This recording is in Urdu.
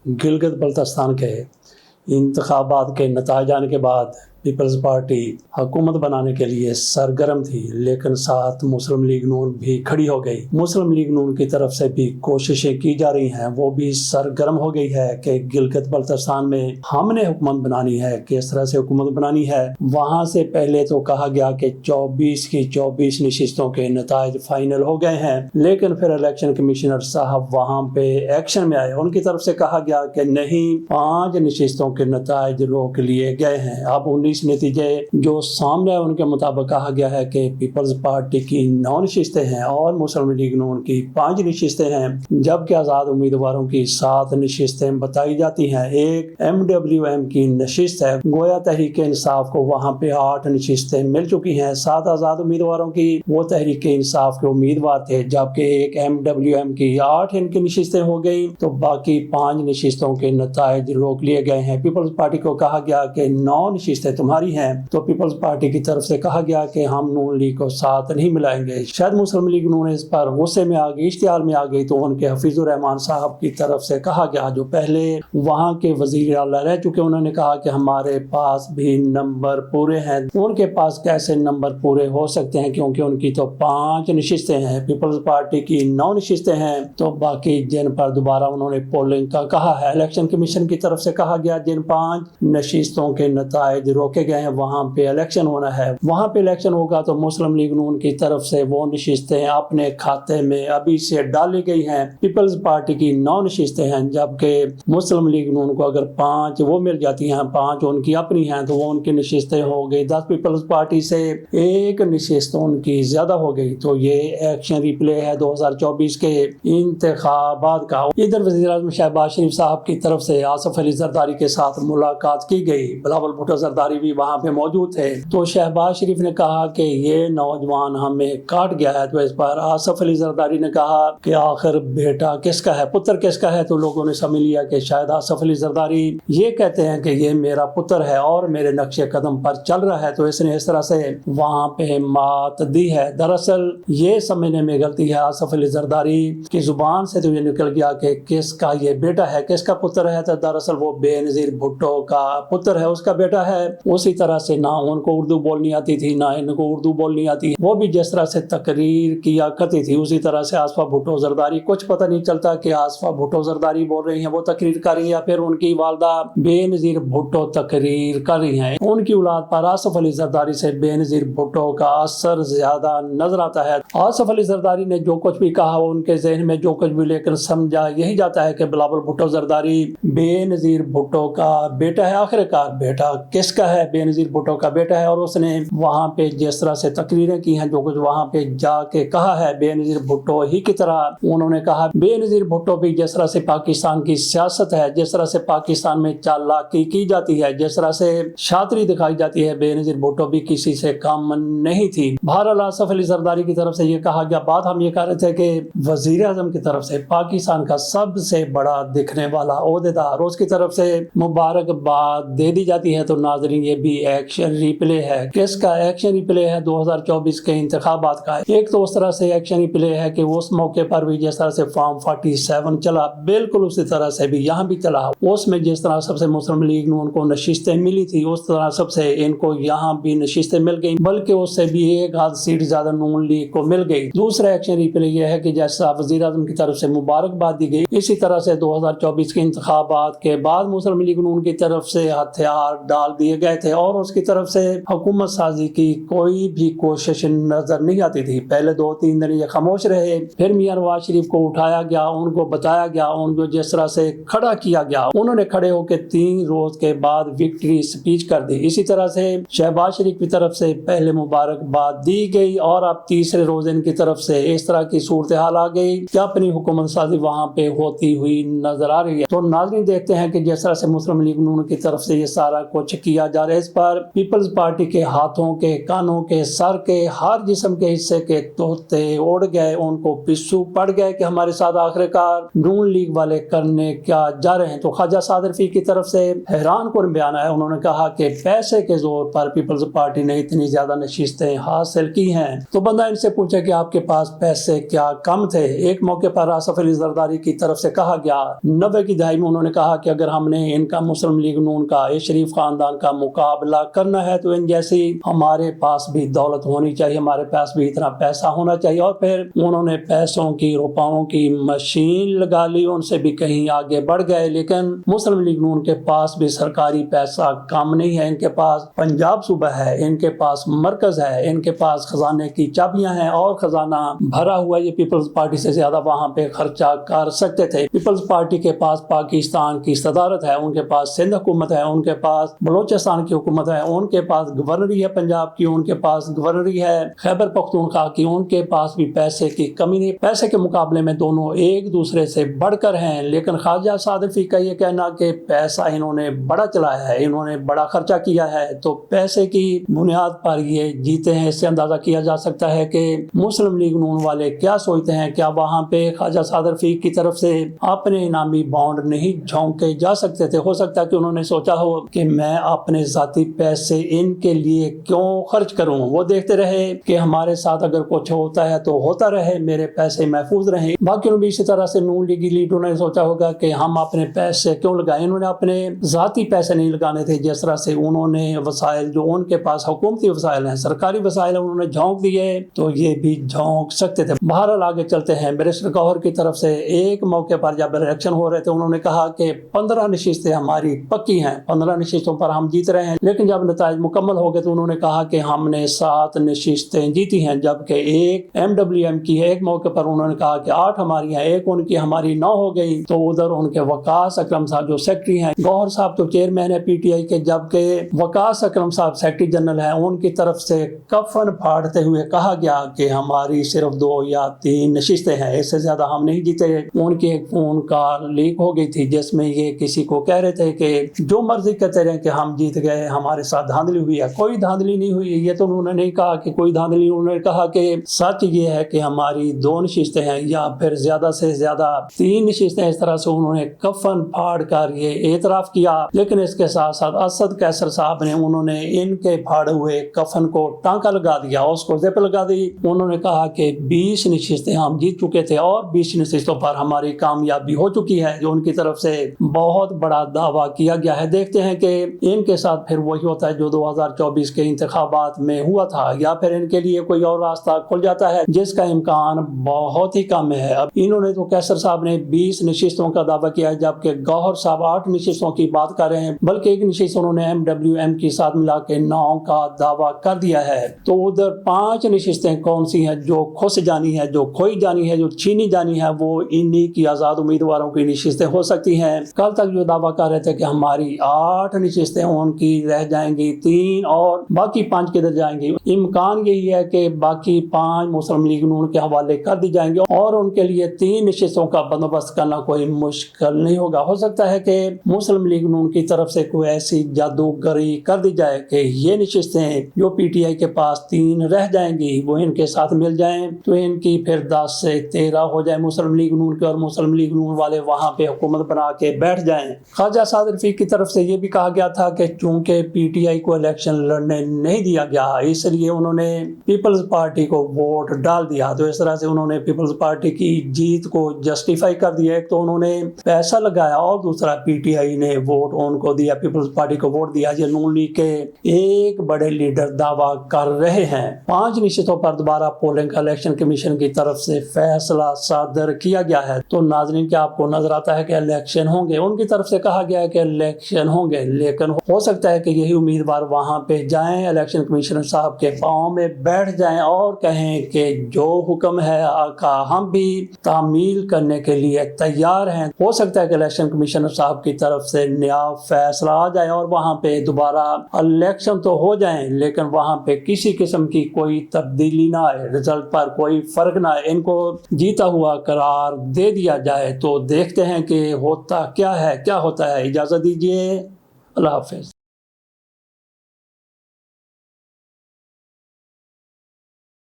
گلگت بلتستان کے انتخابات کے نتائج آنے کے بعد پیپلز پارٹی حکومت بنانے کے لیے سرگرم تھی، لیکن ساتھ مسلم لیگ نون بھی کھڑی ہو گئی۔ مسلم لیگ نون کی طرف سے بھی کوششیں کی جا رہی ہیں، وہ بھی سرگرم ہو گئی ہے کہ گلگت بلتستان میں ہم نے حکومت بنانی ہے۔ کس طرح سے حکومت بنانی ہے؟ وہاں سے پہلے تو کہا گیا کہ 24 کی 24 نشستوں کے نتائج فائنل ہو گئے ہیں، لیکن پھر الیکشن کمشنر صاحب وہاں پہ ایکشن میں آئے۔ ان کی طرف سے کہا گیا کہ نہیں، 5 نشستوں کے نتائج روک لیے گئے ہیں۔ اب 19 نتیجے جو سامنے ہیں ان کے مطابق کہا گیا ہے کہ پیپلز پارٹی کی 9 نشستیں ہیں اور مسلم لیگ نون کی 5 نشستیں ہیں، جبکہ آزاد امیدواروں کی 7 نشستیں بتائی جاتی ہیں۔ ایک MWM کی نشست ہے، گویا تحریک انصاف کو وہاں پہ 8 نشستیں مل چکی ہیں۔ 7 آزاد امیدواروں کی وہ تحریک انصاف کے امیدوار تھے، جبکہ ایک MWM کی 8 ان کی نشستیں ہو گئی، تو باقی 5 نشستوں کے نتائج روک لیے گئے ہیں۔ پیپلز پارٹی کو کہا گیا کہ 9 نشستیں تمہاری ہیں، تو پیپلز پارٹی کی طرف سے کہا گیا کہ ہم نون لیگ کو ساتھ نہیں ملائیں گے۔ شاید مسلم لیگ نون اس پر غصے میں آ گئی، اشتعال میں آ گئی، تو ان کے حفیظ الرحمان صاحب کی طرف سے کہا گیا، جو پہلے وہاں کے وزیر اعلیٰ رہ چکے، انہوں نے کہا کہ ہمارے پاس بھی نمبر پورے ہیں۔ ان کے پاس کیسے نمبر پورے ہو سکتے ہیں، کیونکہ ان کی تو 5 نشستیں ہیں، پیپلز پارٹی کی 9 نشستیں ہیں، تو باقی جن پر دوبارہ انہوں نے پولنگ کا کہا ہے، الیکشن کمیشن کی طرف سے کہا گیا جن 5 نشستوں کے نتائج روکے گئے ہیں وہاں پہ الیکشن ہونا ہے۔ وہاں پہ الیکشن ہوگا تو مسلم لیگ نون کی طرف سے وہ نشستیں اپنے کھاتے میں ابھی سے ڈالی گئی ہیں۔ پیپلز پارٹی کی 9 نشستیں ہیں، جبکہ مسلم لیگ نون کو اگر 5 وہ مل جاتی ہیں، 5 ان کی اپنی ہیں، تو وہ ان کی نشستیں ہو گئی 10۔ پیپلز پارٹی سے 1 نشست ان کی زیادہ ہو گئی، تو یہ ایکشن ریپلے ہے 2024 کے انتخابات کا۔ ادھر وزیر اعظم شہباز شریف صاحب کی طرف سے آصف علی زرداری کے ساتھ ملاقات کی گئی، بلاول بھٹو زرداری بھی وہاں پہ موجود تھے، تو شہباز شریف نے کہا کہ یہ نوجوان ہمیں کاٹ گیا ہے، تو اس پر آصف علی زرداری نے کہا کہ آخر بیٹا کس کا ہے، پتر کس کا ہے؟ تو لوگوں نے سمجھ لیا کہ شاید آصف علی زرداری یہ کہتے ہیں کہ یہ میرا پتر ہے اور میرے نقش قدم پر چل رہا ہے، تو اس نے اس طرح سے وہاں پہ مات دی ہے۔ دراصل یہ سمجھنے میں غلطی ہے آصف علی زرداری کی زبان سے، تو یہ نکل گیا کہ کس کا یہ بیٹا ہے، کس کا پتر ہے، تو دراصل وہ بے نظیر بھٹو کا پتر ہے، اس کا بیٹا ہے۔ اسی طرح سے نہ ان کو اردو بولنی آتی تھی، نہ ان کو اردو بولنی آتی، وہ بھی جس طرح سے تقریر کیا کرتی تھی اسی طرح سے آصفہ بھٹو زرداری، کچھ پتہ نہیں چلتا کہ آصفہ بھٹو زرداری بول رہی ہیں، وہ تقریر کر رہی ہیں، یا پھر ان کی والدہ بے نظیر بھٹو تقریر کر رہی ہیں۔ ان کی اولاد پر آصف علی زرداری سے بے نظیر بھٹو کا اثر زیادہ نظر آتا ہے۔ آصف علی زرداری نے جو کچھ بھی کہا، ان کے ذہن میں جو کچھ بھی لیکن سمجھا یہی جاتا ہے کہ بلاول بھٹو زرداری بے نظیر بھٹو کا بیٹا ہے۔ آخرکار بیٹا کس کا ہے؟ بے نظیر بھٹو کا بیٹا ہے، اور اس نے وہاں پہ جس طرح سے تقریریں کی ہیں، جو کچھ وہاں پہ جا کے کہا ہے، بے نظیر بھٹو ہی کی طرح انہوں نے کہا۔ بے نظیر بھٹو بھی جس طرح سے پاکستان کی سیاست ہے، جس طرح سے پاکستان میں چالاکی کی جاتی ہے، جس طرح سے شاطری دکھائی جاتی ہے، بے نظیر بھٹو بھی کسی سے کم نہیں تھی۔ بہرحال آصف علی زرداری کی طرف سے یہ کہا گیا، بات ہم یہ کہہ رہے تھے کہ وزیر اعظم کی طرف سے پاکستان کا سب سے بڑا دکھنے والا عہدیدار، اس کی طرف سے مبارکباد دے دی جاتی ہے، تو ناظرین یہ بھی ایکشن ریپلے ہے۔ کس کا ایکشن ریپلے ہے؟ 2024 کے انتخابات کا۔ ایک تو اس طرح سے ایکشن ریپلے ہے کہ اس موقع پر بھی جس طرح سے فارم 47 چلا، بالکل اسی طرح سے بھی یہاں بھی چلا۔ اس میں جس طرح سب سے مسلم لیگ نون کو نشستیں ملی تھی، اس طرح سب سے ان کو یہاں بھی نشستیں مل گئی، بلکہ اس سے بھی 1 سیٹ زیادہ نون لیگ کو مل گئی۔ دوسرا ایکشن ریپلے یہ ہے کہ جیسا وزیر اعظم کی طرف سے مبارکباد دی گئی، اسی طرح سے 2024 کے انتخابات کے بعد مسلم لیگ نون کی طرف سے ہتھیار ڈال دیے گئے تھے، اور اس کی طرف سے حکومت سازی کی کوئی بھی کوشش نظر نہیں آتی تھی۔ پہلے 2-3 دن یہ خاموش رہے، پھر میاں نواز شریف کو اٹھایا گیا، ان کو بتایا گیا، ان کو جس طرح سے کھڑا کیا گیا، انہوں نے کھڑے ہو کے 3 روز کے بعد وکٹری اسپیچ کر دی۔ اسی طرح سے شہباز شریف کی طرف سے پہلے مبارکباد دی گئی، اور اب تیسرے روز ان کی طرف سے اس طرح کی صورتحال آ گئی کہ اپنی حکومت سازی وہاں پہ ہوتی ہوئی نظر آ رہی ہے۔ تو ناظرین دیکھتے ہیں کہ جس طرح سے مسلم لیگ نون کی طرف سے یہ سارا کچھ کیا جا اور اس پر پیپلز پارٹی کے ہاتھوں کے، کانوں کے، سر کے، ہر جسم کے حصے کے طوطے اڑ گئے، ان کو پسو پڑ گئے کہ ہمارے ساتھ آخرکار نون لیگ والے کرنے کیا جا رہے ہیں۔ تو خواجہ سعد رفیق کی طرف سے حیران کن بیان ہے، انہوں نے کہا کہ پیسے کے زور پر پیپلز پارٹی نے اتنی زیادہ نشستیں حاصل کی ہیں۔ تو بندہ ان سے پوچھے کہ آپ کے پاس پیسے کیا کم تھے؟ ایک موقع پر آصف علی زرداری کی طرف سے کہا گیا 90 کی دہائی میں، انہوں نے کہا کہ اگر ہم نے ان کا مسلم لیگ نون کا، اس شریف خاندان کا مقابلہ کرنا ہے تو ان جیسی ہمارے پاس بھی دولت ہونی چاہیے، ہمارے پاس بھی اتنا پیسہ ہونا چاہیے۔ اور پھر انہوں نے پیسوں کی، روپاؤں کی مشین لگا لی، ان سے بھی کہیں آگے بڑھ گئے۔ لیکن مسلم لیگ نون کے پاس بھی سرکاری پیسہ کم نہیں ہے، ان کے پاس پنجاب صوبہ ہے، ان کے پاس مرکز ہے، ان کے پاس خزانے کی چابیاں ہیں اور خزانہ بھرا ہوا، یہ پیپلز پارٹی سے زیادہ وہاں پہ خرچہ کر سکتے تھے۔ پیپلز پارٹی کے پاس پاکستان کی صدارت ہے، ان کے پاس سندھ حکومت ہے، ان کے پاس بلوچستان کی حکومت ہے، ان کے پاس گورنری ہے پنجاب کی، ان کے پاس گورنری ہے خیبر پختونخوا کی، ان کے پاس بھی پیسے کی کمی نہیں۔ پیسے کے مقابلے میں دونوں ایک دوسرے سے بڑھ کر ہیں، لیکن خواجہ سعد رفیق کا یہ کہنا کہ پیسہ انہوں نے بڑا چلایا ہے، انہوں نے بڑا خرچہ کیا ہے، تو پیسے کی بنیاد پر یہ جیتے ہیں۔ اس سے اندازہ کیا جا سکتا ہے کہ مسلم لیگ نون والے کیا سوچتے ہیں۔ کیا وہاں پہ خواجہ سعد رفیق کی طرف سے اپنے انعامی بانڈ نہیں جھونکے جا سکتے تھے؟ ہو سکتا ہے کہ انہوں نے سوچا ہو کہ میں اپنے ذاتی پیسے ان کے لیے کیوں خرچ کروں، وہ دیکھتے رہے کہ ہمارے ساتھ اگر کچھ ہوتا ہے تو ہوتا رہے، میرے پیسے محفوظ رہیں۔ باقی بھی اسی طرح سے نون لیگی لیڈروں نے سوچا ہوگا کہ ہم اپنے پیسے کیوں لگائیں، انہوں نے اپنے ذاتی پیسے نہیں لگانے تھے۔ جس طرح سے انہوں نے وسائل جو ان کے پاس حکومتی وسائل ہیں، سرکاری وسائل ہیں، انہوں نے جھونک دیے تو یہ بھی جھونک سکتے تھے۔ بہرحال آگے چلتے ہیں۔ بیرسٹر گوہر کی طرف سے ایک موقع پر جب الیکشن ہو رہے تھے، انہوں نے کہا کہ 15 نشستیں ہماری پکی ہیں، 15 نشستوں پر ہم جیت رہے ہیں۔ لیکن جب نتائج مکمل ہو گئے تو انہوں نے کہا کہ ہم نے 7 نشستیں جیتی ہیں، جبکہ ایک MWM کی ہے۔ ایک موقع پر انہوں نے کہا کہ 8 ہماری ہیں، ایک ان کی ہماری 9 ہو گئی۔ تو ادھر ان کے وقاص اکرم صاحب جو سیکرٹری ہیں، گوہر صاحب تو چیئرمین ہے PTI کے، جبکہ وقاص اکرم صاحب سیکرٹری جنرل ہیں، ان کی طرف سے کفن پھاڑتے ہوئے کہا گیا کہ ہماری صرف 2 یا 3 نشستیں ہیں، اس سے زیادہ ہم نہیں جیتے۔ ان کی ایک فون کال لیک ہو گئی تھی جس میں یہ کسی کو کہہ رہے تھے کہ جو مرضی کہتے رہے کہ ہم جیت گئے، ہمارے ساتھ دھاندلی ہوئی ہے۔ کوئی دھاندلی نہیں ہوئی، یہ تو انہوں نے نہیں کہا کہ کوئی دھاندلی، انہوں نے کہا کہ سچ یہ ہے کہ ہماری 2 نشستیں ہیں یا پھر زیادہ سے زیادہ 3 نشستیں۔ اس طرح سے انہوں نے کفن پھاڑ کر یہ اعتراف کیا۔ لیکن اس کے ساتھ ساتھ اسد قیصر صاحب نے انہوں نے ان کے پھاڑے ہوئے کفن کو ٹانکا لگا دیا، اس کو زپ لگا دی۔ انہوں نے کہا کہ 20 نشستیں ہم جیت چکے تھے اور 20 نشستوں پر ہماری کامیابی ہو چکی ہے، جو ان کی طرف سے بہت بڑا دعویٰ کیا گیا ہے۔ دیکھتے ہیں کہ ان کے ساتھ پھر وہی ہوتا ہے جو 2024 کے انتخابات میں ہوا تھا، یا پھر ان کے لیے کوئی اور راستہ کھل جاتا ہے جس کا امکان بہت ہی کم ہے۔ اب انہوں نے تو قیصر صاحب نے 20 نشستوں کا دعویٰ کیا ہے، جبکہ گوہر صاحب 8 نشستوں کی بات کر رہے ہیں، بلکہ ایک نشست انہوں نے MWM کے ساتھ ملا کے 9 کا دعویٰ کر دیا ہے۔ تو ادھر 5 نشستیں کون سی ہیں جو کھس جانی ہے، جو کھوئی جانی ہے، جو چھینی جانی ہے، وہ انہی کی آزاد امیدواروں کی نشستیں ہو سکتی ہیں۔ کل تک جو دعویٰ کر رہے تھے کہ ہماری 8 نشستیں ان کی رہ جائیں گی 3 اور باقی 5 کدھر جائیں گی، امکان یہی ہے کہ باقی 5 مسلم لیگ نون کے حوالے کر دی جائیں گے اور ان کے لیے 3 نشستوں کا بندوبست کرنا کوئی مشکل نہیں ہوگا۔ ہو سکتا ہے کہ مسلم لیگ نون کی طرف سے کوئی ایسی جادوگری کر دی جائے کہ یہ نشستیں جو PTI کے پاس 3 رہ جائیں گی وہ ان کے ساتھ مل جائیں، تو ان کی پھر 10 سے 13 ہو جائے مسلم لیگ نون کے، اور مسلم لیگ نون والے وہاں پہ حکومت بنا کے بیٹھ جائیں۔ خواجہ سعد رفیق کی طرف سے یہ بھی کہا گیا تھا کہ چونکہ PTI کو الیکشن لڑنے نہیں دیا گیا، اس لیے انہوں نے پیپلز پارٹی کو ووٹ ڈال دیا۔ تو اس طرح سے انہوں نے پیپلز پارٹی کی جیت کو جسٹیفائی کر دیا۔ ایک تو انہوں نے پیسہ لگایا اور دوسرا PTI نے ووٹ ان کو دیا، پیپلز پارٹی کو ووٹ دیا۔ یہ نون لیگ کے ایک بڑے لیڈر دعویٰ کر رہے ہیں۔ 5 نشستوں پر دوبارہ پولنگ کا الیکشن کمیشن کی طرف سے فیصلہ صادر کیا گیا ہے۔ تو ناظرین کیا آپ کو نظر آتا ہے کہ الیکشن ہوں گے؟ ان کی طرف سے کہا گیا ہے کہ الیکشن ہوں گے، لیکن ہو سکتا ہے کہ یہی امیدوار وہاں پہ جائیں، الیکشن کمیشنر صاحب کے پاؤں میں بیٹھ جائیں اور کہیں کہ جو حکم ہے آقا ہم بھی تعمیل کرنے کے لیے تیار ہیں۔ ہو سکتا ہے کہ الیکشن کمیشنر صاحب کی طرف سے نیا فیصلہ آ جائے اور وہاں پہ دوبارہ الیکشن تو ہو جائیں، لیکن وہاں پہ کسی قسم کی کوئی تبدیلی نہ آئے، رزلٹ پر کوئی فرق نہ آئے، ان کو جیتا ہوا قرار دے دیا جائے۔ تو دیکھتے ہیں کہ ہوتا کیا ہے، کیا ہوتا ہے۔ اجازت دیجیے، اللہ حافظ۔